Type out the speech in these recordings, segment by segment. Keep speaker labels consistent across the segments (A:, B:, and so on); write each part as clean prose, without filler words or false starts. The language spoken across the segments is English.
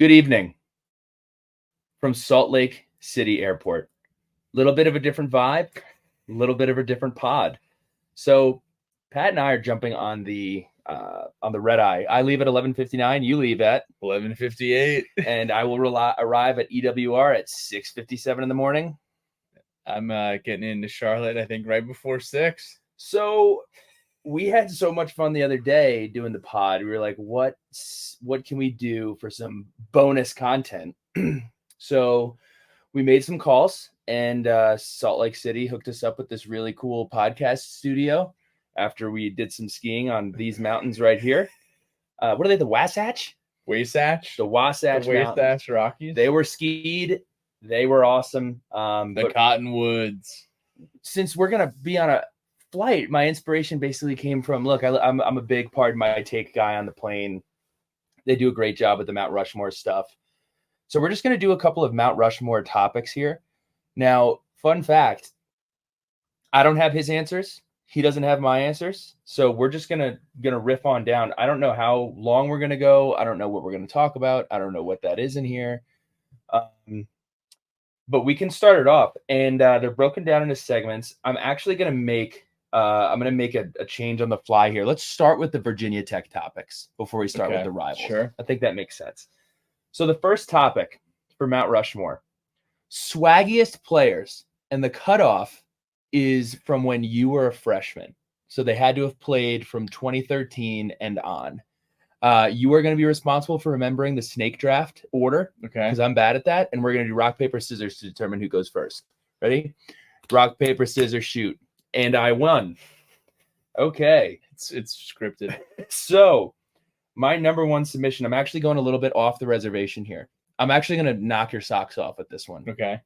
A: Good evening from Salt Lake City Airport. Little bit of a different vibe, a little bit of a different pod. So Pat and I are jumping on the red eye. I leave at 11:59. You leave at
B: 11:58,
A: and I will arrive at EWR at 6:57 in the morning.
B: I'm getting into Charlotte, I think, right before 6.
A: So we had so much fun the other day doing the pod. We were like, what can we do for some bonus content? So we made some calls, and Salt Lake City hooked us up with this really cool podcast studio after we did some skiing on these mountains right here. What are they, the Wasatch?
B: Wasatch?
A: The Wasatch Mountains.
B: Rockies?
A: They were skied. They were awesome.
B: The Cottonwoods.
A: Since we're going to be on a flight, my inspiration basically came from, look, I'm a big pardon my take guy on the plane. They do a great job with the Mount Rushmore stuff. So we're just going to do a couple of Mount Rushmore topics here. Now, fun fact, I don't have his answers. He doesn't have my answers. So we're just gonna riff on down. I don't know how long we're going to go. I don't know what we're going to talk about. I don't know what that is in here. But we can start it off. And they're broken down into segments. I'm actually going to make a change on the fly here. Let's start with the Virginia Tech topics before we start with the rivals.
B: Sure.
A: I think that makes sense. So the first topic for Mount Rushmore, swaggiest players, and the cutoff is from when you were a freshman. So they had to have played from 2013 and on. You are going to be responsible for remembering the snake draft order.
B: Okay.
A: Because I'm bad at that. And we're going to do rock, paper, scissors to determine who goes first. Ready? Rock, paper, scissors, shoot. And I won. Okay.
B: It's scripted.
A: So my number one submission, I'm actually going a little bit off the reservation here. I'm actually going to knock your socks off with this one.
B: Okay.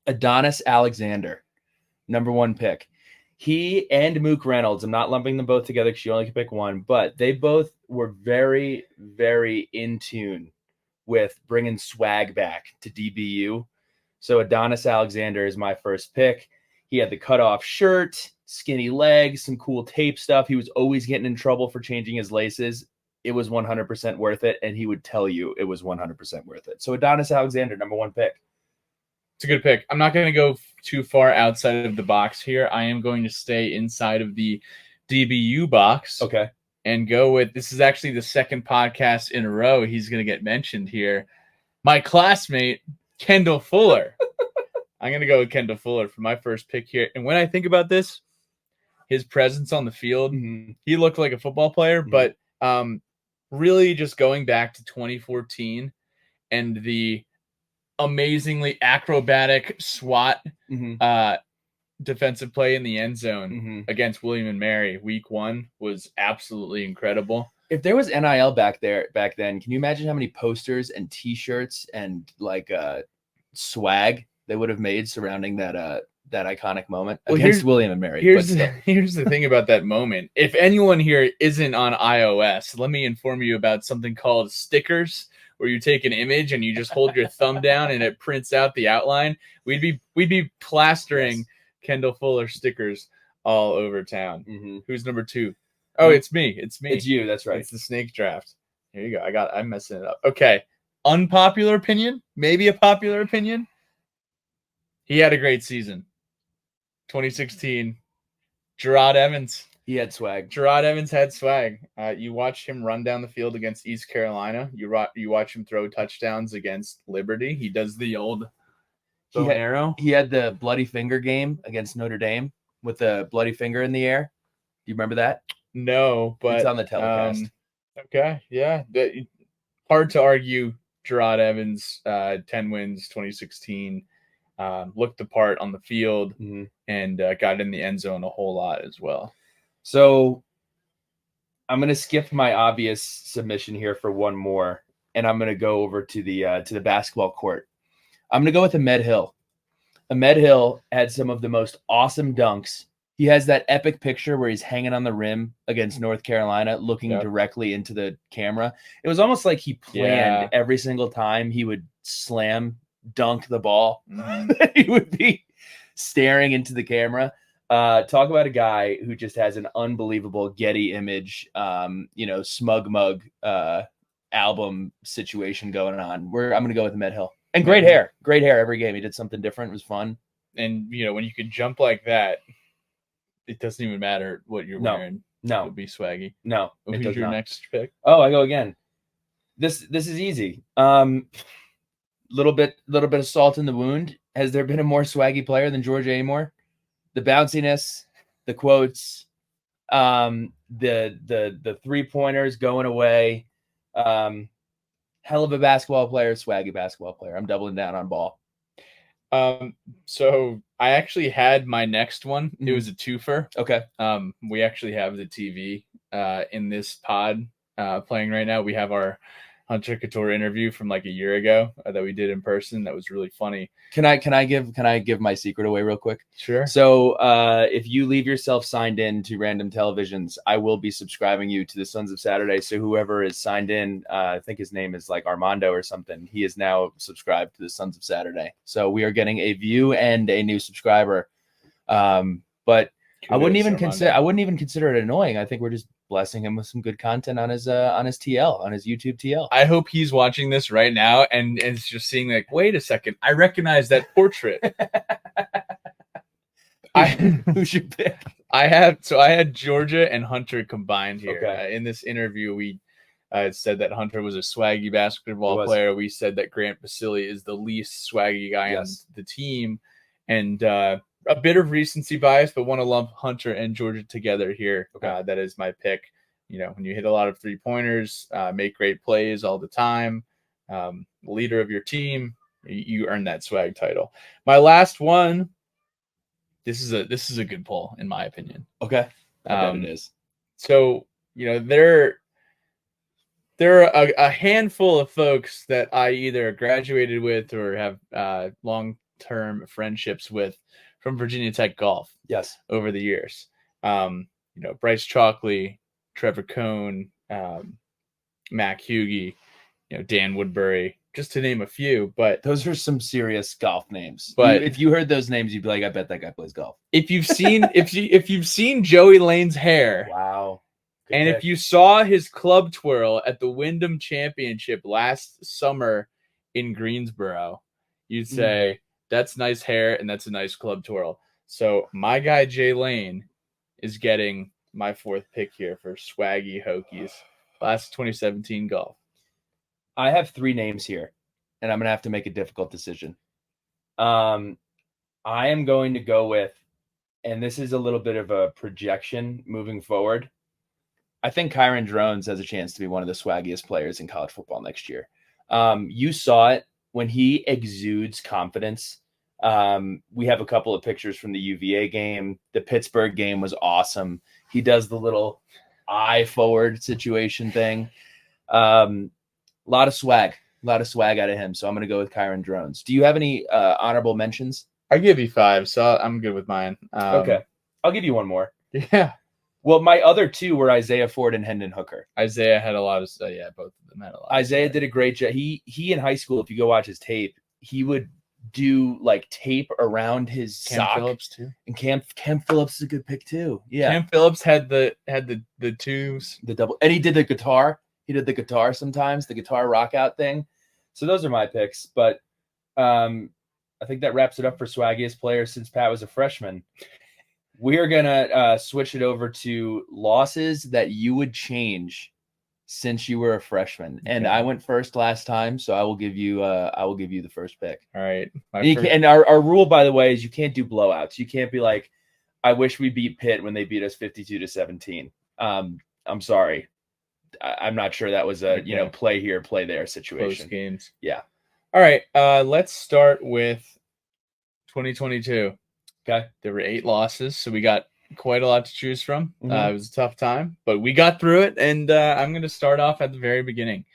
A: Adonis Alexander, number one pick. He and Mook Reynolds, I'm not lumping them both together because you only can pick one, but they both were very, very in tune with bringing swag back to DBU. So Adonis Alexander is my first pick. He had the cutoff shirt, skinny legs, some cool tape stuff. He was always getting in trouble for changing his laces. It was 100% worth it, and he would tell you it was 100% worth it. So Adonis Alexander, number one pick.
B: It's a good pick. I'm not going to go too far outside of the box here. I am going to stay inside of the DBU box.
A: Okay.
B: And go with, this is actually the second podcast in a row he's going to get mentioned here. My classmate, Kendall Fuller. I'm going to go with Kendall Fuller for my first pick here. And when I think about this, his presence on the field, he looked like a football player, but really just going back to 2014 and the amazingly acrobatic SWAT defensive play in the end zone against William and Mary week 1 was absolutely incredible.
A: If there was NIL back then, can you imagine how many posters and t-shirts and like swag they would have made surrounding that iconic moment against William and Mary?
B: Here's the thing about that moment. If anyone here isn't on iOS, let me inform you about something called stickers, where you take an image and you just hold your thumb down and it prints out the outline. We'd be plastering Kendall Fuller stickers all over town. Who's number 2? Oh, it's me. It's
A: you. That's right.
B: It's the snake draft. Here you go. I'm messing it up. Okay. Unpopular opinion, maybe a popular opinion. He had a great season. 2016, Gerard Evans.
A: He had swag.
B: Gerard Evans had swag. You watch him run down the field against East Carolina. You watch him throw touchdowns against Liberty. He does the old bow and arrow.
A: He had the bloody finger game against Notre Dame with the bloody finger in the air. Do you remember that?
B: No, but
A: it's on the telecast.
B: Okay, yeah. Hard to argue. Gerard Evans, 10 wins, 2016. Looked the part on the field and got in the end zone a whole lot as well.
A: So I'm going to skip my obvious submission here for one more, and I'm going to go over to the basketball court. I'm going to go with Ahmed Hill. Ahmed Hill had some of the most awesome dunks. He has that epic picture where he's hanging on the rim against North Carolina, looking directly into the camera. It was almost like he planned every single time he would slam dunk the ball. He would be staring into the camera. Talk about a guy who just has an unbelievable Getty image, smug mug album situation going on. I'm going to go with Med Hill. And great hair every game. He did something different. It was fun.
B: And when you can jump like that, it doesn't even matter what you're wearing.
A: No,
B: it'll be swaggy.
A: No,
B: who's your next pick?
A: Oh, I go again. This is easy. Little bit of salt in the wound. Has there been a more swaggy player than Georgia Amore? The bounciness, the quotes, the 3-pointers going away. Hell of a basketball player, swaggy basketball player. I'm doubling down on ball.
B: So I actually had my next one. It was a twofer.
A: Okay.
B: We actually have the TV in this pod playing right now. We have our Hunter Couture interview from like a year ago that we did in person. That was really funny.
A: Can I give my secret away real quick?
B: Sure.
A: So if you leave yourself signed in to Random Televisions, I will be subscribing you to the Sons of Saturday. So whoever is signed in, I think his name is like Armando or something. He is now subscribed to the Sons of Saturday. So we are getting a view and a new subscriber. But I wouldn't even consider it annoying. I think we're just blessing him with some good content on his TL, on his YouTube TL.
B: I hope he's watching this right now and is just seeing like, wait a second, I recognize that portrait.
A: Who should pick?
B: I had Georgia and Hunter combined here.
A: Okay.
B: In this interview, we said that Hunter was a swaggy basketball player. We said that Grant Basile is the least swaggy guy on the team, and a bit of recency bias, but want to lump Hunter and Georgia together here.
A: Okay.
B: That is my pick. When you hit a lot of 3-pointers, make great plays all the time, leader of your team, you earn that swag title. My last one. This is a good poll, in my opinion.
A: Okay. I bet it is.
B: So, there are a handful of folks that I either graduated with or have long-term friendships with from Virginia Tech golf.
A: Yes.
B: Over the years. Bryce Chalkley, Trevor Cohn, Mac Hughey, Dan Woodbury, just to name a few. But
A: those are some serious golf names.
B: But
A: if you heard those names, you'd be like, I bet that guy plays golf.
B: If you've seen if you've seen Joey Lane's hair,
A: wow. Good
B: and
A: pick.
B: If you saw his club twirl at the Wyndham Championship last summer in Greensboro, you'd say that's nice hair and that's a nice club twirl. So my guy Jay Lane is getting my 4th pick here for swaggy Hokies. Class 2017 golf.
A: I have 3 names here, and I'm going to have to make a difficult decision. I am going to go with, and this is a little bit of a projection moving forward, I think Kyron Drones has a chance to be one of the swaggiest players in college football next year. You saw it when he exudes confidence. We have a couple of pictures from the UVA game. The Pittsburgh game was awesome. He does the little eye forward situation thing. A lot of swag out of him. So I'm going to go with Kyron Drones. Do you have any honorable mentions?
B: I give you 5, so I'm good with mine.
A: Okay. I'll give you one more.
B: Yeah.
A: Well, my other 2 were Isaiah Ford and Hendon Hooker.
B: Isaiah had a lot of both of them had a lot.
A: Isaiah did a great job. He in high school, if you go watch his tape, he would do like tape around his sock.
B: Phillips too.
A: And Cam Phillips is a good pick too. Yeah.
B: Cam Phillips had the twos.
A: The double, and he did the guitar. He did the guitar sometimes, the guitar rock out thing. So those are my picks. But I think that wraps it up for swaggiest player since Pat was a freshman. We are gonna switch it over to losses that you would change since you were a freshman. And I went first last time, so I will give you the first pick.
B: All right.
A: And our rule, by the way, is you can't do blowouts. You can't be like, I wish we beat Pitt when they beat us 52-17. I'm sorry. I'm not sure that was a play here, play there situation.
B: Close games.
A: Yeah.
B: All right. Let's start with 2022.
A: Okay.
B: There were 8 losses, so we got quite a lot to choose from. It was a tough time, but we got through it. And I'm going to start off at the very beginning.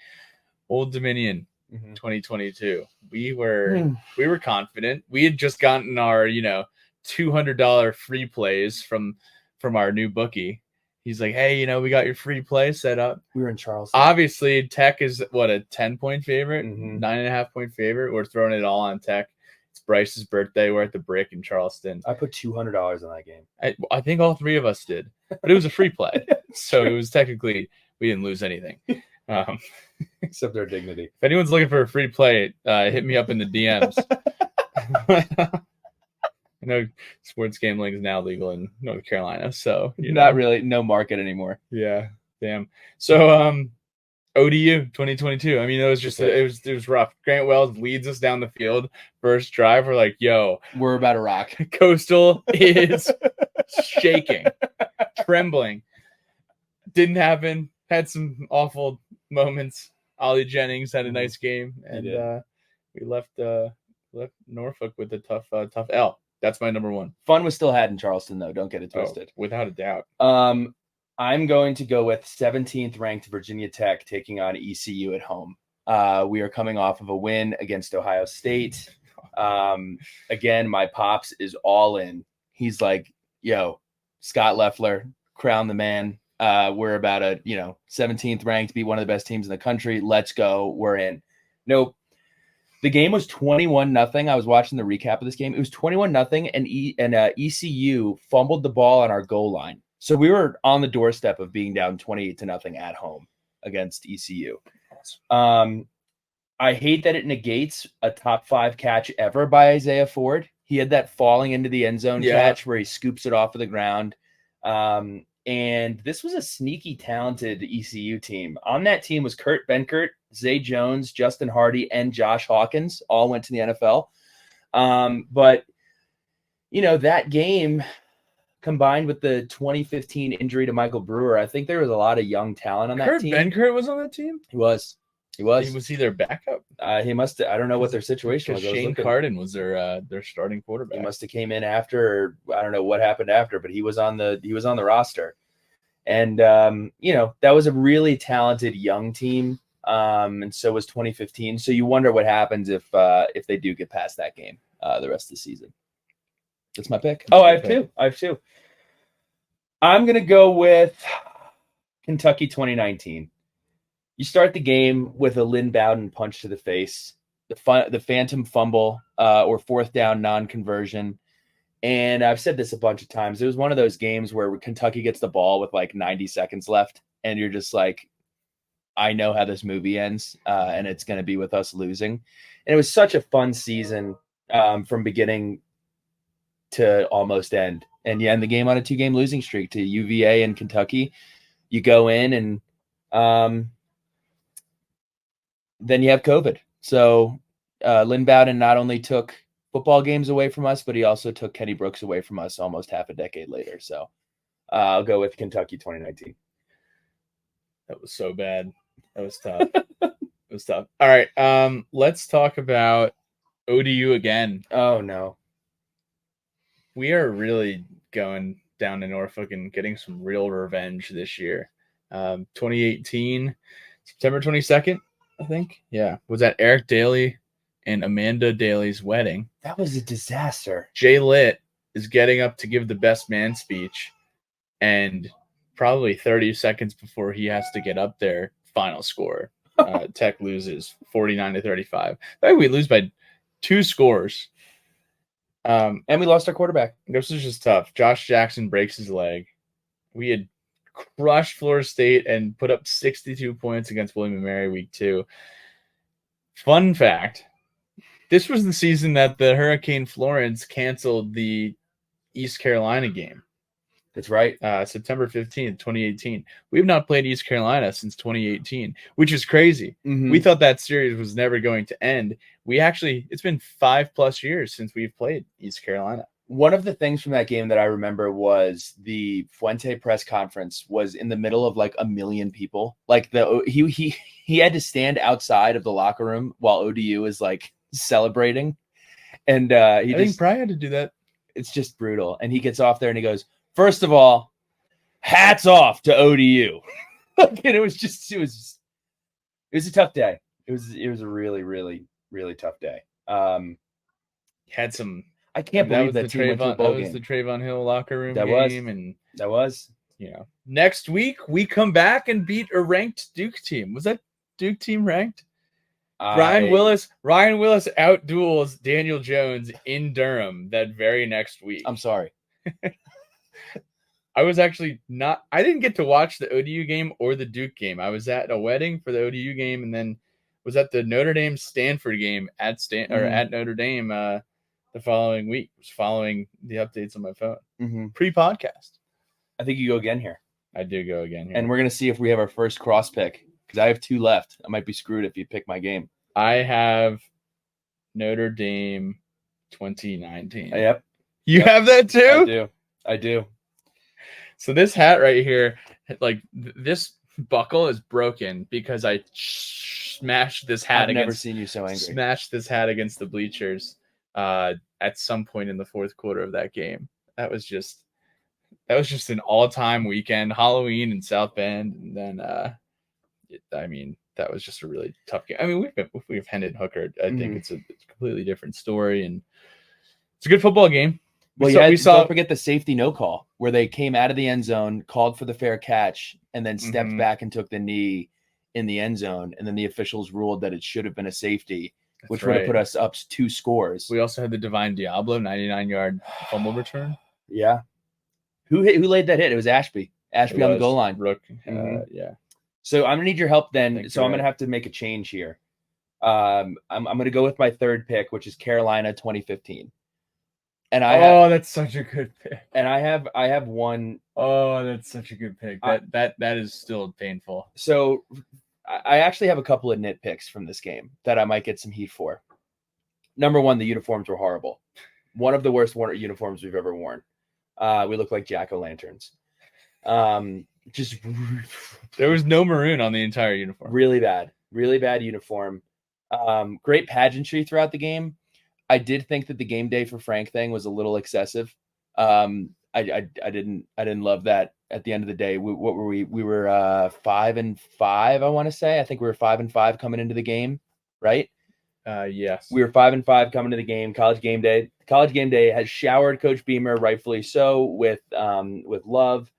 B: Old Dominion, 2022. We were confident. We had just gotten our $200 free plays from our new bookie. He's like, hey, we got your free play set up.
A: We were in Charleston.
B: Obviously, Tech is a 10-point favorite, 9.5-point favorite. We're throwing it all on Tech. It's Bryce's birthday. We're at the Brick in Charleston.
A: I put $200 on that game.
B: I think all 3 of us did, but it was a free play. So it was technically, we didn't lose anything.
A: Except their dignity.
B: If anyone's looking for a free play, hit me up in the DMs. I know sports gambling is now legal in North Carolina, so
A: not really, no market anymore.
B: Yeah, damn. So ODU 2022. I mean, it was just it was rough. Grant Wells leads us down the field first drive. We're like, yo,
A: we're about to rock.
B: Coastal is shaking, trembling. Didn't happen. Had some awful moments. Ollie Jennings had a nice game, and we left Norfolk with a tough L. That's my number one.
A: Fun was still had in Charleston, though. Don't get it twisted.
B: Without a doubt.
A: I'm going to go with 17th ranked Virginia Tech taking on ECU at home. We are coming off of a win against Ohio State. Again, my pops is all in. He's like, yo, Scott Loeffler, crown the man. We're about 17th ranked, beat one of the best teams in the country. Let's go. We're in. Nope. The game was 21-0. I was watching the recap of this game. It was 21-0, and ECU fumbled the ball on our goal line. So we were on the doorstep of being down 28-0 at home against ECU. I hate that it negates a top 5 catch ever by Isaiah Ford. He had that falling into the end zone catch where he scoops it off of the ground. And this was a sneaky, talented ECU team. On that team was Kurt Benkert, Zay Jones, Justin Hardy, and Josh Hawkins. All went to the NFL. But, that game combined with the 2015 injury to Michael Brewer, I think there was a lot of young talent on that team.
B: Kurt Benkert was on that team?
A: He was.
B: Was he their backup?
A: He must. I don't know what their situation was.
B: Shane Carden was their starting quarterback.
A: He must have came in after. Or I don't know what happened after, but he was on the roster, and that was a really talented young team. And so was 2015. So you wonder what happens if they do get past that game the rest of the season. That's my pick. I have two. I'm gonna go with Kentucky 2019. You start the game with a Lynn Bowden punch to the face, the phantom fumble or fourth down non-conversion. And I've said this a bunch of times. It was one of those games where Kentucky gets the ball with like 90 seconds left, and you're just like, I know how this movie ends, and it's going to be with us losing. And it was such a fun season from beginning to almost end. And you end the game on a 2-game losing streak to UVA and Kentucky. You go in and then you have COVID. So Lynn Bowden not only took football games away from us, but he also took Kenny Brooks away from us almost half a decade later. So I'll go with Kentucky 2019.
B: That was so bad. That was tough. It was tough. All right. Let's talk about ODU again.
A: Oh, no.
B: We are really going down to Norfolk and getting some real revenge this year. 2018, September 22nd. I think. Yeah. Was that Eric Daly and Amanda Daly's wedding?
A: That was a disaster.
B: Jay Litt is getting up to give the best man speech, and probably 30 seconds before he has to get up there, final score. Tech loses 49-35. We lose by 2 scores.
A: And we lost our quarterback.
B: This was just tough. Josh Jackson breaks his leg. We had crushed Florida State and put up 62 points against William & Mary week 2. Fun fact, this was the season that the Hurricane Florence canceled the East Carolina game.
A: That's right.
B: September 15th, 2018. We have not played East Carolina since 2018, which is crazy.
A: Mm-hmm.
B: We thought that series was never going to end. It's been 5+ years since we've played East Carolina.
A: One of the things from that game that I remember was the Fuente press conference was in the middle of like a million people. Like he had to stand outside of the locker room while ODU is like celebrating. And I
B: think Bry had to do that.
A: It's just brutal. And he gets off there and he goes, first of all, hats off to ODU. And it was a tough day. It was a really, really, really tough day.
B: Had some.
A: I can't believe that team went to a bowl game.
B: That was the Trayvon Hill locker room
A: game. That was.
B: Next week, we come back and beat a ranked Duke team. Was that Duke team ranked? Ryan Willis outduels Daniel Jones in Durham that very next week.
A: I'm sorry.
B: I was actually not. I didn't get to watch the ODU game or the Duke game. I was at a wedding for the ODU game, and then was at the Notre Dame Stanford game at at Notre Dame the following week. Was following the updates on my phone pre-podcast.
A: I think you go again here.
B: I do go again here,
A: and we're gonna see if we have our first cross pick because I have 2 left. I might be screwed if you pick my game.
B: I have Notre Dame 2019.
A: Yep.
B: You have that too?
A: I do.
B: So this hat right here, like this buckle is broken because I smashed this hat.
A: I've never seen you so angry.
B: Smashed this hat against the bleachers at some point in the fourth quarter of that game. That was just an all-time weekend, Halloween in South Bend, and then that was just a really tough game. I mean, we've Hendon Hooker. I think it's a completely different story, and it's a good football game.
A: Well, don't forget the safety no call where they came out of the end zone, called for the fair catch, and then stepped back and took the knee in the end zone. And then the officials ruled that it should have been a safety, which would have put us up 2 scores.
B: We also had the Divine Diablo 99-yard fumble return.
A: Yeah. Who laid that hit? It was Ashby. Ashby on the goal line.
B: Rook. Yeah.
A: So I'm going to need your help then. I'm going to have to make a change here. I'm going to go with my 3rd pick, which is Carolina 2015. And
B: that's such a good pick.
A: And I have one.
B: Oh, that's such a good pick. That is still painful.
A: So I actually have a couple of nitpicks from this game that I might get some heat for. Number 1, the uniforms were horrible. One of the worst uniforms we've ever worn. We look like jack-o'-lanterns. Just
B: there was no maroon on the entire uniform.
A: Really bad uniform. Great pageantry throughout the game. I did think that the game day for Frank thing was a little excessive. I didn't love that. At the end of the day, what were we? We were 5-5. I want to say. I think we were 5-5 coming into the game, right?
B: Yes.
A: We were 5-5 coming to the game. College game day. College game day has showered Coach Beamer, rightfully so, with love.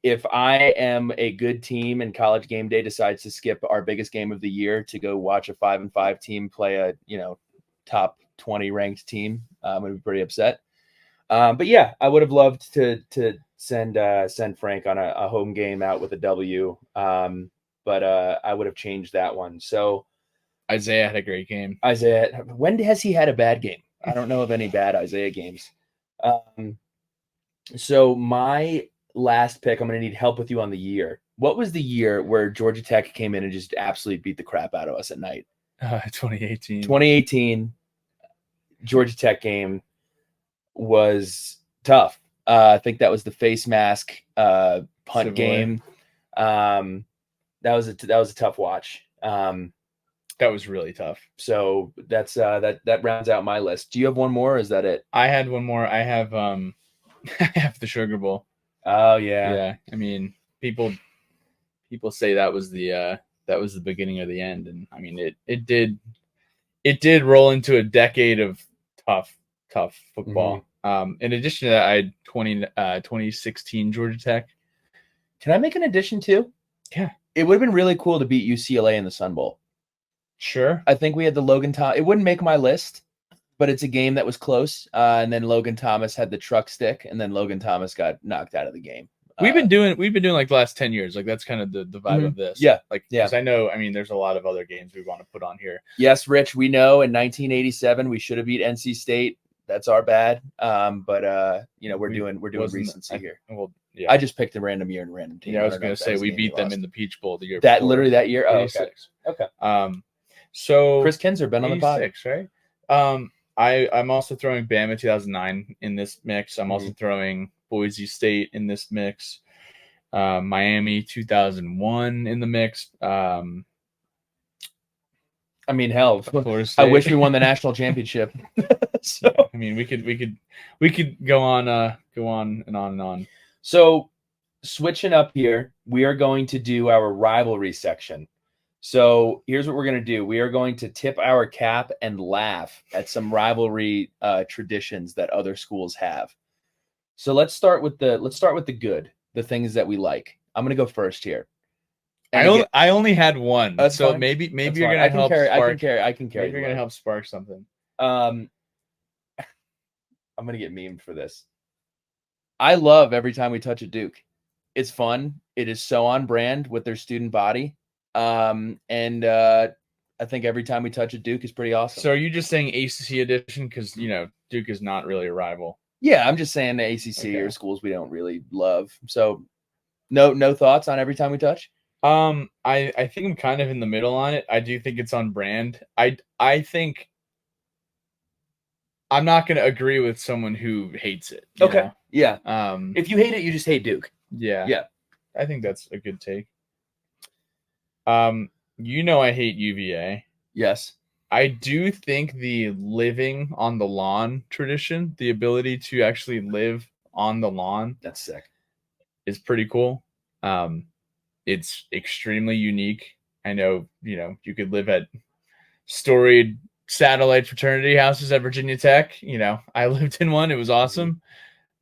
A: If I am a good team and College game day decides to skip our biggest game of the year to go watch a 5-5 team play a top 20 ranked team, I'm gonna be pretty upset. But yeah, I would have loved to send Frank on a home game out with a W. But I would have changed that one. So
B: Isaiah had a great game.
A: Isaiah, when has he had a bad game? I don't know of any bad Isaiah games. So my last pick, I'm going to need help with you on the year. What was the year where Georgia Tech came in and just absolutely beat the crap out of us at night?
B: 2018.
A: 2018 Georgia Tech game was tough. I think that was the face mask punt game. That was a tough watch.
B: That was really tough.
A: So that's that rounds out my list. Do you have one more, or is that it?
B: I had one more. I have I have the Sugar Bowl.
A: Oh yeah.
B: Yeah. I mean, people say that was the beginning of the end, and I mean it did roll into a decade of tough football. In addition to that, I had 2016 Georgia Tech.
A: Can I make an addition too?
B: Yeah.
A: It would have been really cool to beat UCLA in the Sun Bowl.
B: Sure.
A: I think we had the Logan Thomas. It wouldn't make my list, but it's a game that was close. And then Logan Thomas had the truck stick, and then Logan Thomas got knocked out of the game.
B: We've been doing like the last 10 years. Like that's kind of the vibe of this.
A: Yeah.
B: Because I know, I mean, there's a lot of other games we want to put on here.
A: Yes, Rich, we know in 1987 we should have beat NC State. That's our bad. But we're doing recency here.
B: Well, yeah.
A: I just picked a random year and random team.
B: Yeah, I was going to say we beat them in the Peach Bowl the year
A: that
B: before.
A: Literally that year. Oh, okay.
B: So
A: Chris Kinzer been on the pod,
B: right? I'm also throwing Bama 2009 in this mix. I'm also throwing Boise State in this mix. Miami 2001 in the mix. I
A: mean, hell, I wish we won the national championship. So
B: yeah, I mean, we could go on and on.
A: So switching up here, we are going to do our rivalry section. So here's what we're going to do. We are going to tip our cap and laugh at some rivalry traditions that other schools have. So let's start with the good, the things that we like. I'm going to go first here.
B: I only had one, so
A: fine.
B: maybe
A: That's
B: you're
A: fine.
B: going to help.
A: I can carry.
B: Maybe you're going to help spark something.
A: I'm going to get memed for this. I love every time we touch a Duke. It's fun. It is so on brand with their student body. And I think every time we touch a Duke is pretty awesome.
B: So are you just saying ACC edition because Duke is not really a rival?
A: Yeah, I'm just saying the ACC or schools we don't really love. So no thoughts on every time we touch.
B: I think I'm kind of in the middle on it. I do think it's on brand. I think I'm not going to agree with someone who hates it.
A: Okay.
B: Know?
A: Yeah. If you hate it, you just hate Duke.
B: Yeah.
A: Yeah.
B: I think that's a good take. I hate UVA.
A: Yes.
B: I do think the living on the lawn tradition, the ability to actually live on the lawn,
A: that's sick,
B: is pretty cool. It's extremely unique. I know, you could live at storied satellite fraternity houses at Virginia Tech. I lived in one. It was awesome.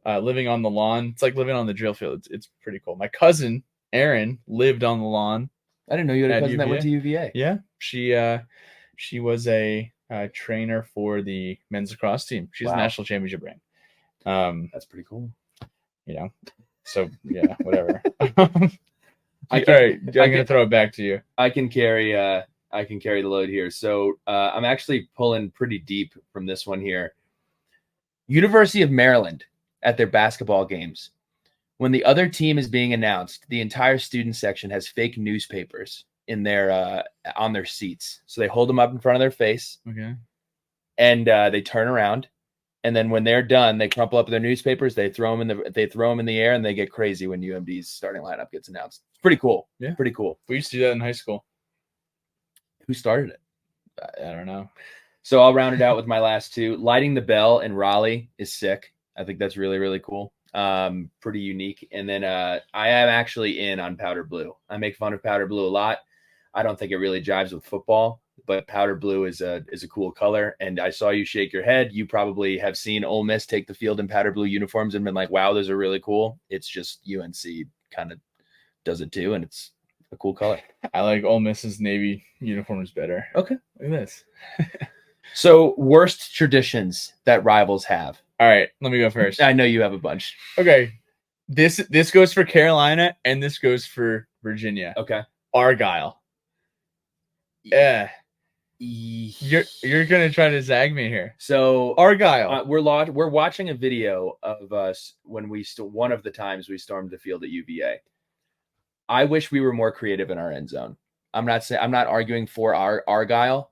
B: Living on the lawn. It's like living on the drill field. It's pretty cool. My cousin, Erin, lived on the lawn.
A: I didn't know you had a cousin that went to UVA.
B: Yeah. She was a trainer for the men's lacrosse team. She's a national championship rank.
A: That's pretty cool.
B: So yeah, whatever. I'm gonna throw it back to you.
A: I can carry the load here. So I'm actually pulling pretty deep from this one here. University of Maryland at their basketball games. When the other team is being announced, the entire student section has fake newspapers in their on their seats. So they hold them up in front of their face.
B: Okay.
A: And they turn around. And then when they're done, they crumple up their newspapers. They throw them in the air, and they get crazy when UMD's starting lineup gets announced. It's pretty cool.
B: Yeah,
A: pretty cool.
B: We used to do that in high school.
A: Who started it?
B: I don't know.
A: So I'll round it out with my last two. Lighting the bell in Raleigh is sick. I think that's really, really cool. Pretty unique. And then I am actually in on powder blue. I make fun of powder blue a lot. I don't think it really jives with football, but powder blue is a cool color. And I saw you shake your head. You probably have seen Ole Miss take the field in powder blue uniforms and been like, wow, those are really cool. It's just UNC kind of does it too, and it's a cool color.
B: I like Ole Miss's navy uniforms better.
A: Okay.
B: Look at this.
A: So worst traditions that rivals have.
B: All right, let me go first.
A: I know you have a bunch.
B: Okay. This goes for Carolina, and this goes for Virginia.
A: Okay.
B: Argyle. Yeah. You're gonna try to zag me here.
A: So
B: Argyle.
A: We're watching a video of us when one of the times we stormed the field at UVA. I wish we were more creative in our end zone. I'm not arguing for Argyle.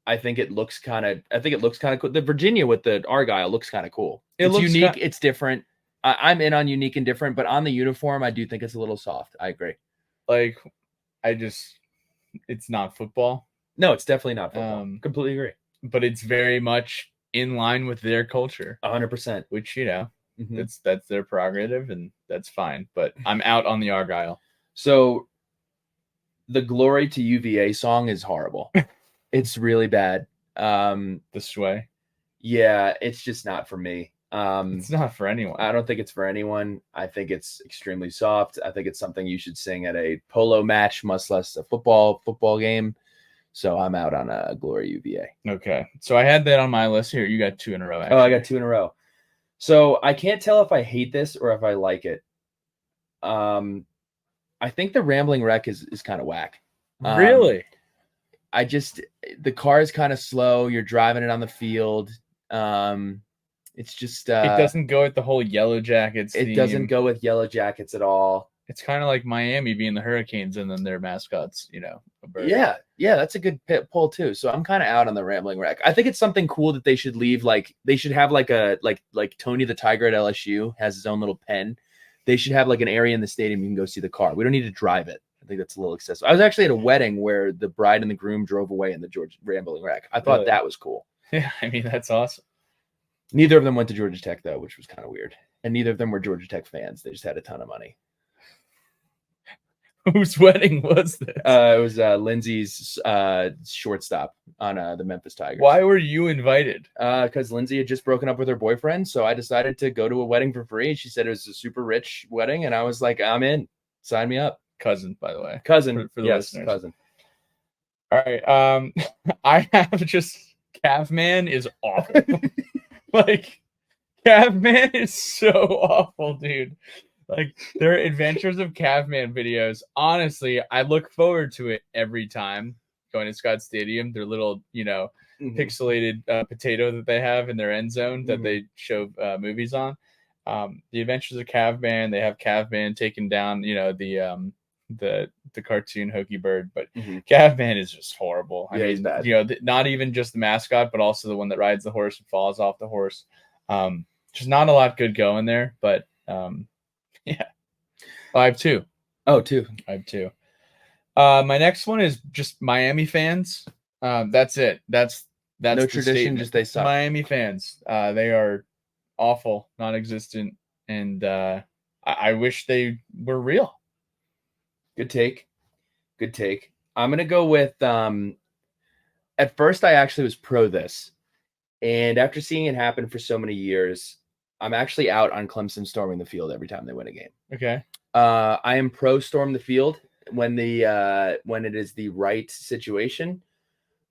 A: I think it looks kind of cool. The Virginia with the Argyle looks kind of cool. It's unique. It's different. I'm in on unique and different, but on the uniform, I do think it's a little soft. I agree.
B: It's not football.
A: No, it's definitely not football. Completely agree.
B: But it's very much in line with their culture.
A: 100%.
B: Which, that's their prerogative, and that's fine. But I'm out on the Argyle.
A: So the Glory to UVA song is horrible. It's really bad.
B: The sway.
A: Yeah, it's just not for me.
B: It's not for anyone.
A: I don't think it's for anyone. I think it's extremely soft. I think it's something you should sing at a polo match, much less a football game. So I'm out on a Glory UVA.
B: Okay. So I had that on my list here. You got two in a row. Actually.
A: Oh, I got two in a row. So I can't tell if I hate this or if I like it. I think the Rambling Wreck is kind of whack.
B: Really?
A: The car is kind of slow. You're driving it on the field. It's just
B: it doesn't go with the whole Yellow Jackets theme.
A: It doesn't go with Yellow Jackets at all.
B: It's kind of like Miami being the Hurricanes and then their mascots, a bird.
A: Yeah, that's a good pull too. So I'm kind of out on the Rambling Wreck. I think it's something cool that they should leave. Like they should have like Tony the Tiger at LSU has his own little pen. They should have like an area in the stadium you can go see the car. We don't need to drive it. I think that's a little excessive. I was actually at a wedding where the bride and the groom drove away in the Georgia Rambling Wreck. I thought that was cool.
B: Yeah, I mean, that's awesome.
A: Neither of them went to Georgia Tech, though, which was kind of weird. And neither of them were Georgia Tech fans. They just had a ton of money.
B: Whose wedding was this?
A: It was Lindsay's shortstop on the Memphis Tigers.
B: Why were you invited?
A: Because Lindsay had just broken up with her boyfriend, so I decided to go to a wedding for free. She said it was a super rich wedding, and I was like, I'm in. Sign me up.
B: Cousin, by the way.
A: Cousin.
B: For the listeners.
A: Cousin.
B: All right. I have just Caveman is awful. Caveman is so awful, dude. Like their Adventures of Caveman videos. Honestly, I look forward to it every time going to Scott Stadium. Their little, pixelated potato that they have in their end zone that they show movies on. The Adventures of Caveman. They have Caveman taking down, the cartoon Hokie Bird, but Caveman is just horrible. I mean,
A: he's bad.
B: Not even just the mascot, but also the one that rides the horse and falls off the horse. Just not a lot good going there, but yeah. I have two.
A: Oh, two.
B: I have two. My next one is just Miami fans. That's it. That's
A: no
B: the
A: tradition,
B: statement.
A: just they suck.
B: Miami fans. They are awful, non-existent, and I wish they were real.
A: Good take. Good take. I'm gonna go with at first I actually was pro this. And after seeing it happen for so many years, I'm actually out on Clemson storming the field every time they win a game.
B: Okay.
A: I am pro storm the field when it is the right situation.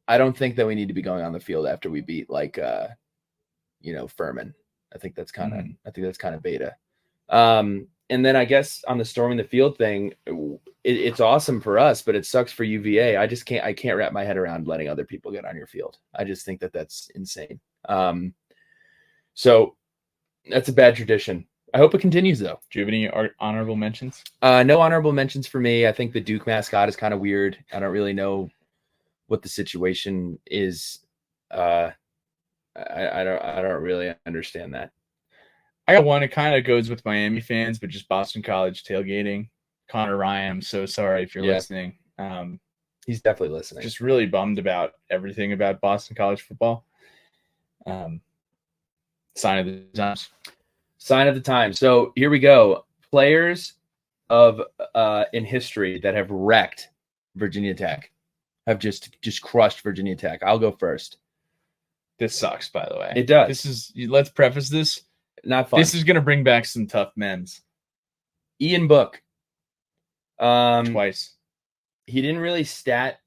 A: I don't think that we need to be going on the field after we beat Furman. I think that's kind of beta. And then I guess on the storming the field thing, it's awesome for us, but it sucks for UVA. I can't wrap my head around letting other people get on your field. I just think that that's insane. So that's a bad tradition. I hope it continues though.
B: Do you have any honorable mentions?
A: No honorable mentions for me. I think the Duke mascot is kind of weird. I don't really know what the situation is. I don't really understand that.
B: I got one. It kind of goes with Miami fans, but just Boston College tailgating. Connor Ryan, I'm so sorry if you're listening.
A: He's definitely listening.
B: Just really bummed about everything about Boston College football. Sign of the times.
A: Sign of the times. So here we go. Players of in history that have wrecked Virginia Tech, have just crushed Virginia Tech. I'll go first.
B: This sucks, by the way.
A: It does.
B: Let's preface this.
A: Not fun.
B: This is going to bring back some tough men's.
A: Ian Book.
B: Twice.
A: He didn't really stat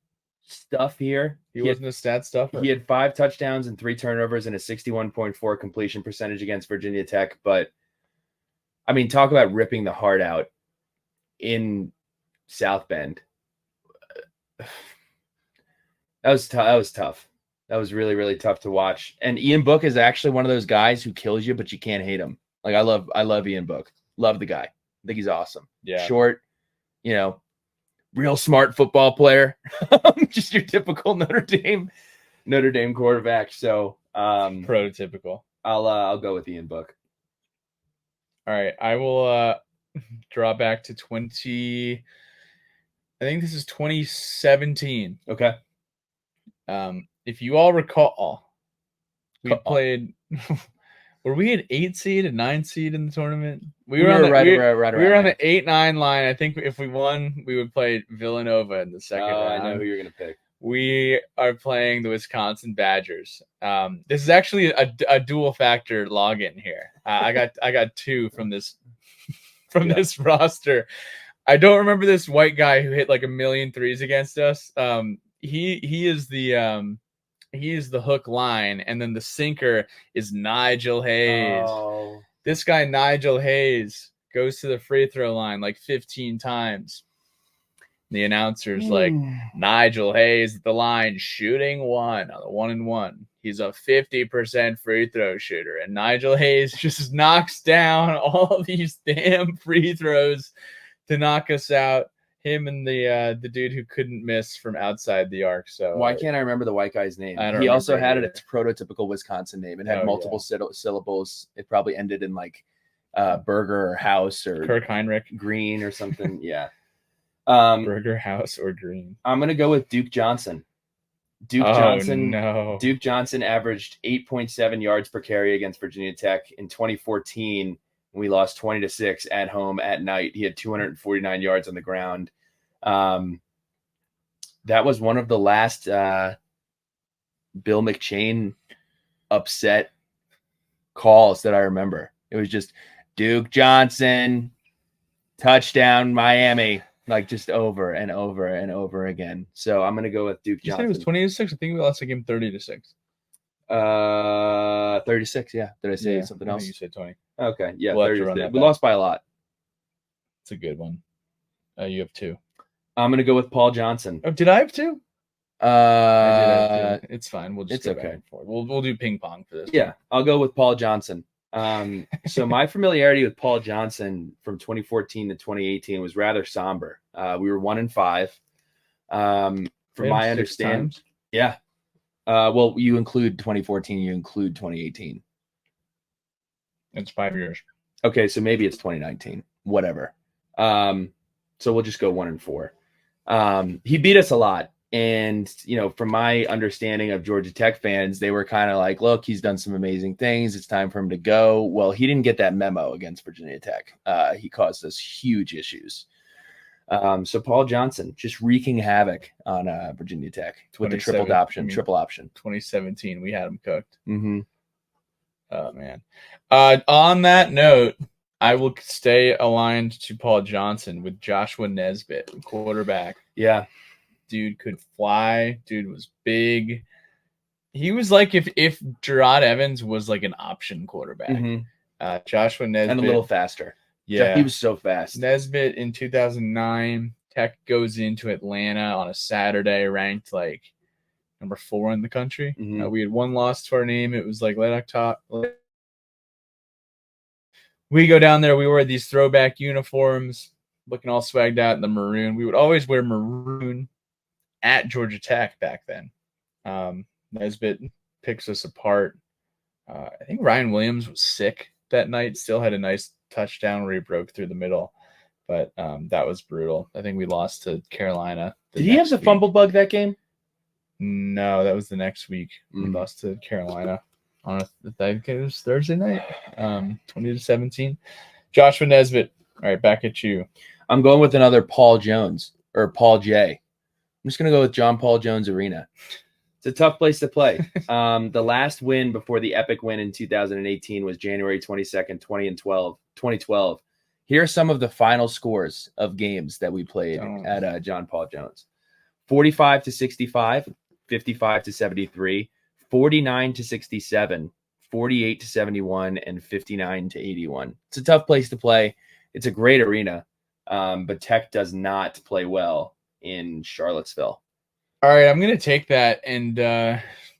A: stuff here.
B: He wasn't a stat stuffer.
A: He had 5 touchdowns and 3 turnovers and a 61.4 completion percentage against Virginia Tech. But, I mean, talk about ripping the heart out in South Bend. That was tough. That was really, really tough to watch. And Ian Book is actually one of those guys who kills you, but you can't hate him. Like I love Ian Book. Love the guy. I think he's awesome.
B: Yeah.
A: Short, real smart football player. Just your typical Notre Dame quarterback. So
B: prototypical.
A: I'll go with Ian Book.
B: All right. I will draw back to I think this is 2017.
A: Okay.
B: If you all recall, we played. Were we an 8 seed, a 9 seed in the tournament? We were on the 8-9 line. I think if we won, we would play Villanova in the second round.
A: I know who you're gonna pick.
B: We are playing the Wisconsin Badgers. This is actually a dual factor login here. I got 2 from this this roster. I don't remember this white guy who hit like 1,000,000 threes against us. He is the hook line, and then the sinker is Nigel Hayes.
A: Oh.
B: This guy Nigel Hayes goes to the free throw line like 15 times. The announcer's like, Nigel Hayes at the line shooting 1 on the 1-and-1. He's a 50% free throw shooter, and Nigel Hayes just knocks down all these damn free throws to knock us out. Him and the dude who couldn't miss from outside the arc. So
A: why can't I remember the white guy's name?
B: I don't
A: he also had
B: either.
A: Its prototypical Wisconsin name. It had multiple syllables. It probably ended in like Burger or House or
B: Kirk Heinrich
A: Green or something. Yeah.
B: Burger House or Green.
A: I'm gonna go with Duke Johnson. Duke Johnson averaged 8.7 yards per carry against Virginia Tech in 2014. We lost 20-6 at home at night. He had 249 yards on the ground. That was one of the last Bill McChain upset calls that I remember. It was just Duke Johnson, touchdown Miami, like just over and over and over again. So I'm going to go with Duke Johnson.
B: You said it was 20-6. I think we lost the game 30-6.
A: 36. Yeah. Did I say something
B: I
A: else?
B: think you said 20.
A: Okay. Yeah.
B: We'll have to
A: 36.
B: run that
A: We
B: back.
A: lost by a lot.
B: It's a good one. You have 2.
A: I'm gonna go with Paul Johnson.
B: Oh, did I have 2? I did have 2. It's fine. We'll just
A: it's
B: go
A: okay.
B: back and forth. We'll do ping pong for this.
A: Yeah, I'll go with Paul Johnson. So my familiarity with Paul Johnson from 2014 to 2018 was rather somber. We were 1-5. From my understanding, yeah. Well, you include 2014, you include 2018.
B: It's 5 years.
A: Okay, so maybe it's 2019. Whatever. So we'll just go 1-4. He beat us a lot. And, from my understanding of Georgia Tech fans, they were kind of like, look, he's done some amazing things. It's time for him to go. Well, he didn't get that memo against Virginia Tech. He caused us huge issues. So Paul Johnson just wreaking havoc on Virginia Tech with the triple option.
B: 2017, we had him cooked.
A: Mm-hmm.
B: Oh, man. On that note, I will stay aligned to Paul Johnson with Joshua Nesbitt, quarterback.
A: Yeah.
B: Dude could fly. Dude was big. He was like if Gerard Evans was like an option quarterback.
A: Mm-hmm.
B: Joshua Nesbitt.
A: And a little faster.
B: Yeah.
A: He was so fast.
B: Nesbitt in 2009. Tech goes into Atlanta on a Saturday, ranked like number 4 in the country.
A: Mm-hmm.
B: We had 1 loss to our name. It was like late October. We go down there. We wear these throwback uniforms, looking all swagged out in the maroon. We would always wear maroon at Georgia Tech back then. Nesbitt picks us apart. I think Ryan Williams was sick that night. Still had a nice touchdown where he broke through the middle, but that was brutal. I think we lost to Carolina.
A: Did he have the fumble bug that game?
B: No, that was the next week. We lost to Carolina on I think it was Thursday night, 20-17. Joshua Nesbitt. All right, back at you.
A: I'm going with another Paul Jones or Paul J. I'm just going to go with John Paul Jones Arena. It's a tough place to play. The last win before the epic win in 2018 was January 22nd, 2012. Here are some of the final scores of games that we played at John Paul Jones. 45-65, 55-73, 49-67, 48-71, and 59-81. It's a tough place to play. It's a great arena, but Tech does not play well in Charlottesville.
B: All right, I'm going to take that and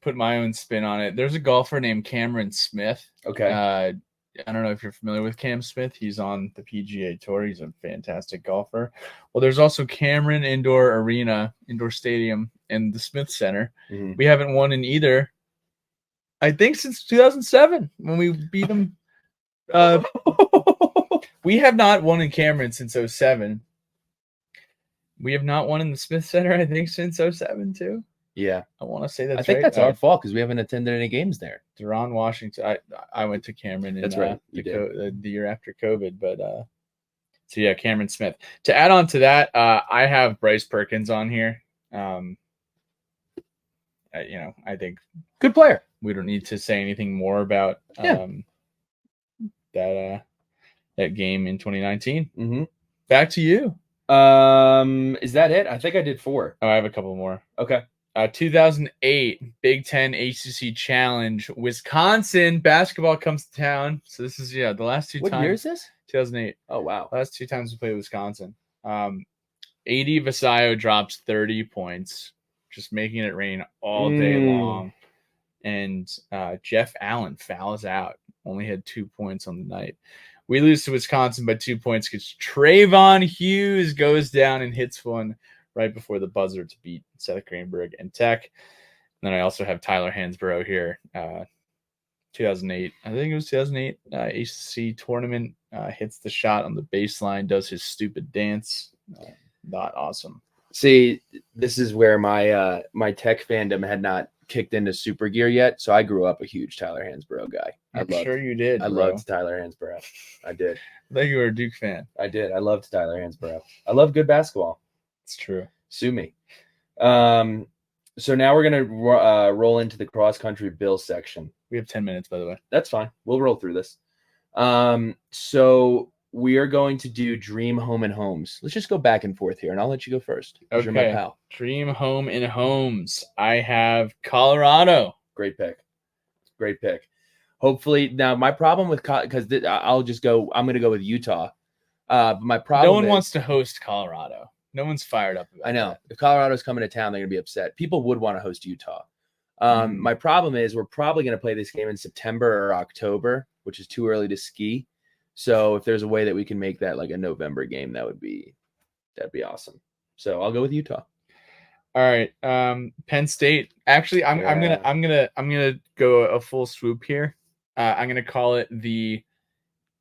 B: put my own spin on it. There's a golfer named Cameron Smith.
A: Okay.
B: I don't know if you're familiar with Cam Smith. He's on the PGA Tour. He's a fantastic golfer. Well, there's also Cameron Indoor Stadium, and the Smith Center. Mm-hmm. We haven't won in either, I think, since 2007 when we beat them. We have not won in Cameron since 2007. We have not won in the Smith Center, I think, since 2007 too.
A: Yeah,
B: I want to say that's.
A: I think that's our fault because we haven't attended any games there.
B: Deron Washington. I went to Cameron.
A: That's right.
B: The year after COVID, but so yeah, Cameron Smith. To add on to that, I have Bryce Perkins on here. I think
A: good player.
B: We don't need to say anything more about that game in 2019.
A: Mm-hmm.
B: Back to you.
A: Is that it? I think I did 4.
B: Oh, I have a couple more.
A: Okay.
B: 2008 Big Ten ACC Challenge. Wisconsin basketball comes to town. So this is the last 2 times.
A: What year is this?
B: 2008.
A: Oh wow.
B: Last 2 times we played Wisconsin. AD Vasayo drops 30 points, just making it rain all day long. And Jeff Allen fouls out. Only had 2 points on the night. We lose to Wisconsin by 2 points because Trayvon Hughes goes down and hits one right before the buzzer to beat Seth Greenberg and Tech. And then I also have Tyler Hansborough here. 2008, I think it was 2008 ACC tournament. Hits the shot on the baseline, does his stupid dance. Not awesome.
A: See, this is where my my Tech fandom had not kicked into super gear yet, so I grew up a huge Tyler Hansborough guy.
B: I'm sure you did.
A: I loved Tyler Hansborough. I did.
B: I think you were a Duke fan.
A: I did. I loved Tyler Hansborough. I love good basketball.
B: It's true.
A: Sue me. So now we're gonna roll into the cross country bill section.
B: We have 10 minutes, by the way.
A: That's fine. We'll roll through this. So we are going to do Dream Home and Homes. Let's just go back and forth here, and I'll let you go first.
B: Okay.
A: You're my pal.
B: Dream Home and Homes. I have Colorado.
A: Great pick. Great pick. Hopefully, now my problem with because I'm going to go with Utah. But my problem.
B: No one
A: is,
B: wants to host Colorado. No one's fired up about
A: I know.
B: that.
A: If Colorado's coming to town, they're going to be upset. People would want to host Utah.
B: Mhm.
A: My problem is we're probably going to play this game in September or October, which is too early to ski. So if there's a way that we can make that like a November game, that'd be awesome. So I'll go with Utah.
B: All right, Penn State. Actually, I'm gonna go a full swoop here. I'm gonna call it the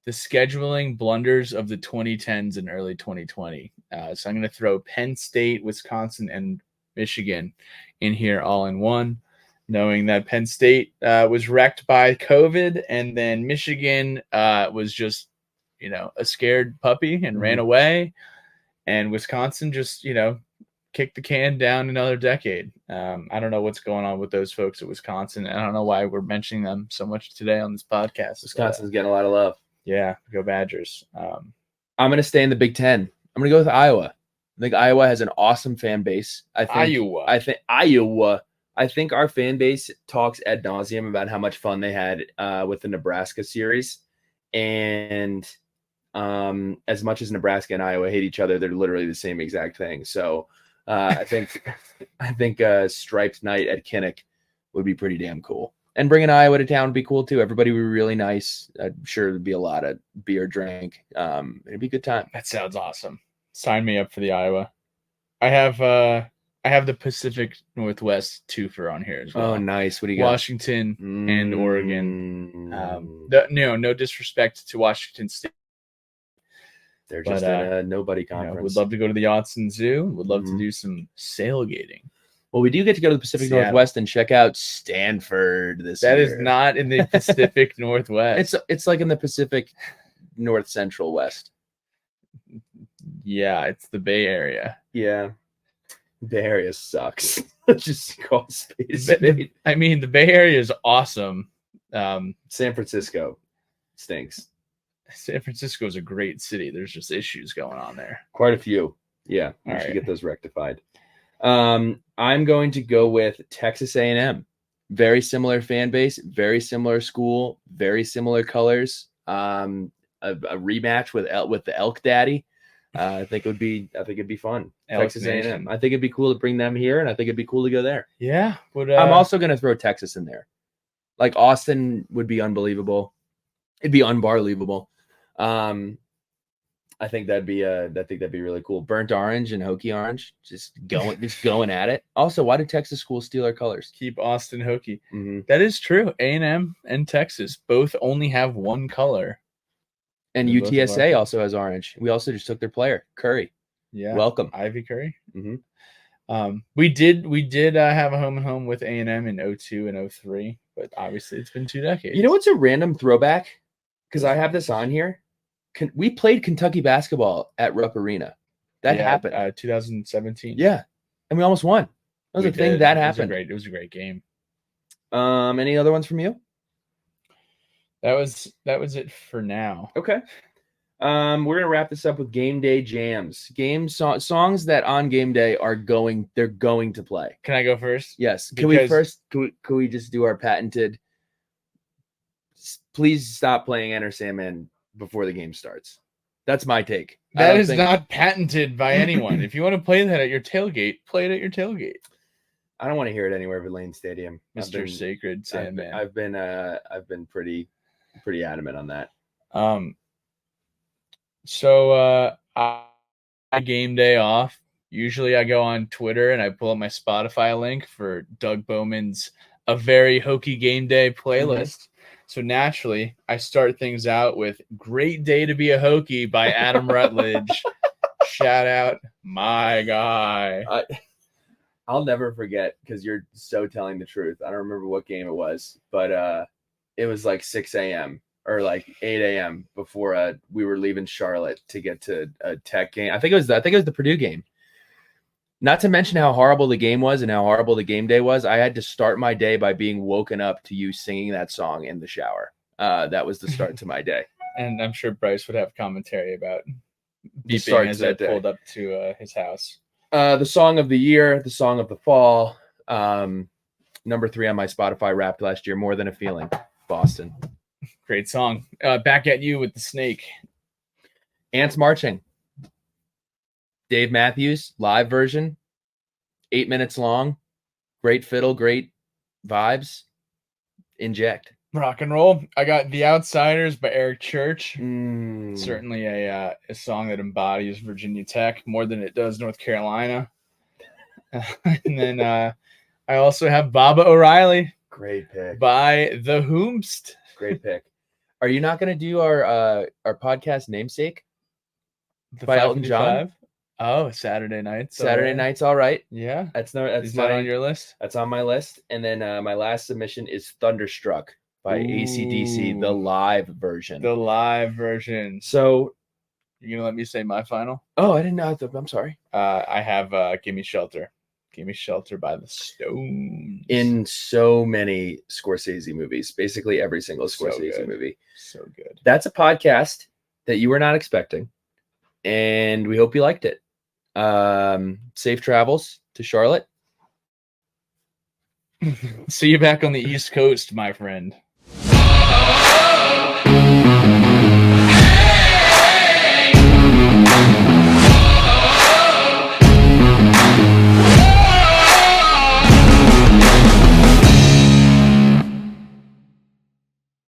B: scheduling blunders of the 2010s and early 2020. So I'm gonna throw Penn State, Wisconsin, and Michigan in here all in one, knowing that Penn State was wrecked by COVID, and then Michigan was just a scared puppy and ran away, and Wisconsin just kick the can down another decade. I don't know what's going on with those folks at Wisconsin. I don't know why we're mentioning them so much today on this podcast.
A: Wisconsin's getting a lot of love.
B: Yeah, go Badgers.
A: I'm going to stay in the Big Ten. I'm going to go with Iowa. I think Iowa has an awesome fan base. I think our fan base talks ad nauseum about how much fun they had with the Nebraska series. And as much as Nebraska and Iowa hate each other, they're literally the same exact thing. So I think striped night at Kinnick would be pretty damn cool. And bringing Iowa to town would be cool too. Everybody would be really nice. I'm sure there'd be a lot of beer drank. It'd be a good time.
B: That sounds awesome. Sign me up for the Iowa. I have the Pacific Northwest twofer on here as well.
A: Oh, nice. What do you got?
B: Washington and Oregon. No disrespect to Washington State.
A: They're just in a nobody conference.
B: Would love to go to the Autzen Zoo. Would love to do some sailgating.
A: Well, we do get to go to the Pacific Northwest and check out Stanford this year.
B: That is not in the Pacific Northwest.
A: It's like in the Pacific North Central West.
B: Yeah, it's the Bay Area.
A: Yeah. Bay Area sucks. Just call space.
B: I mean, the Bay Area is awesome.
A: San Francisco stinks.
B: San Francisco is a great city. There's just issues going on there.
A: Quite a few. Yeah, we should get those rectified. I'm going to go with Texas A&M. Very similar fan base, very similar school, very similar colors. A rematch with the Elk Daddy. I think it'd be fun. Texas A&M. I think it'd be cool to bring them here, and I think it'd be cool to go there.
B: Yeah,
A: I'm also going to throw Texas in there. Like Austin would be unbelievable. It'd be unbelievable. I think that'd be really cool. Burnt orange and Hokie orange, just going at it. Also, why did Texas schools steal our colors?
B: Keep Austin Hokie. Mm-hmm. That is true. A&M and Texas both only have one color.
A: And UTSA also has orange. We also just took their player, Curry.
B: Yeah,
A: welcome,
B: Ivy Curry.
A: Mm-hmm.
B: We did have a home and home with A&M in 2002 and 2003, but obviously it's been 2 decades.
A: You know what's a random throwback? Because I have this on here. We played Kentucky basketball at Rupp Arena. That happened.
B: 2017.
A: Yeah, and we almost won. That was a thing that happened.
B: It was a great game.
A: Any other ones from you?
B: That was it for now.
A: Okay. We're gonna wrap this up with game day jams. Songs that on game day they're going to play.
B: Can I go first?
A: Yes. Can we just do our patented? Please stop playing Enter Sandman before the game starts. That's my take.
B: That is not patented by anyone. If you want to play that at your tailgate, play it at your tailgate. I
A: don't want to hear it anywhere but Lane Stadium.
B: Mr. Sacred Sandman.
A: I've been pretty adamant on that.
B: So I game day off. Usually I go on Twitter and I pull up my Spotify link for Doug Bowman's A Very Hokie Game Day playlist. Mm-hmm. So naturally, I start things out with Great Day to Be a Hokie by Adam Rutledge. Shout out, my guy.
A: I'll never forget because you're so telling the truth. I don't remember what game it was, but it was like 6 a.m. or like 8 a.m. before we were leaving Charlotte to get to a Tech game. I think it was the Purdue game. Not to mention how horrible the game was and how horrible the game day was. I had to start my day by being woken up to you singing that song in the shower. That was the start to my day.
B: And I'm sure Bryce would have commentary about beeping as I pulled up to his house.
A: The song of the year, the song of the fall, number 3 on my Spotify Wrapped last year. More Than a Feeling, Boston.
B: Great song. Back at You with the Snake.
A: Ants Marching. Dave Matthews, live version, 8 minutes long. Great fiddle, great vibes. Inject.
B: Rock and roll. I got The Outsiders by Eric Church.
A: Mm.
B: Certainly a song that embodies Virginia Tech more than it does North Carolina. And then I also have Baba O'Reilly.
A: Great pick.
B: By The Whomst.
A: Great pick. Are you not going to do our podcast namesake? By Elton John?
B: Oh, Saturday night.
A: Saturday night's all right.
B: Yeah.
A: Is
B: that on your list?
A: That's on my list. And then my last submission is Thunderstruck by AC/DC, the live version.
B: The live version.
A: So
B: you're going to let me say my final?
A: Oh, I didn't know. I'm sorry.
B: I have Gimme Shelter. Gimme Shelter by the Stones.
A: In so many Scorsese movies, basically every single Scorsese movie.
B: So good.
A: That's a podcast that you were not expecting. And we hope you liked it. Safe travels to Charlotte.
B: See you back on the East Coast, my friend.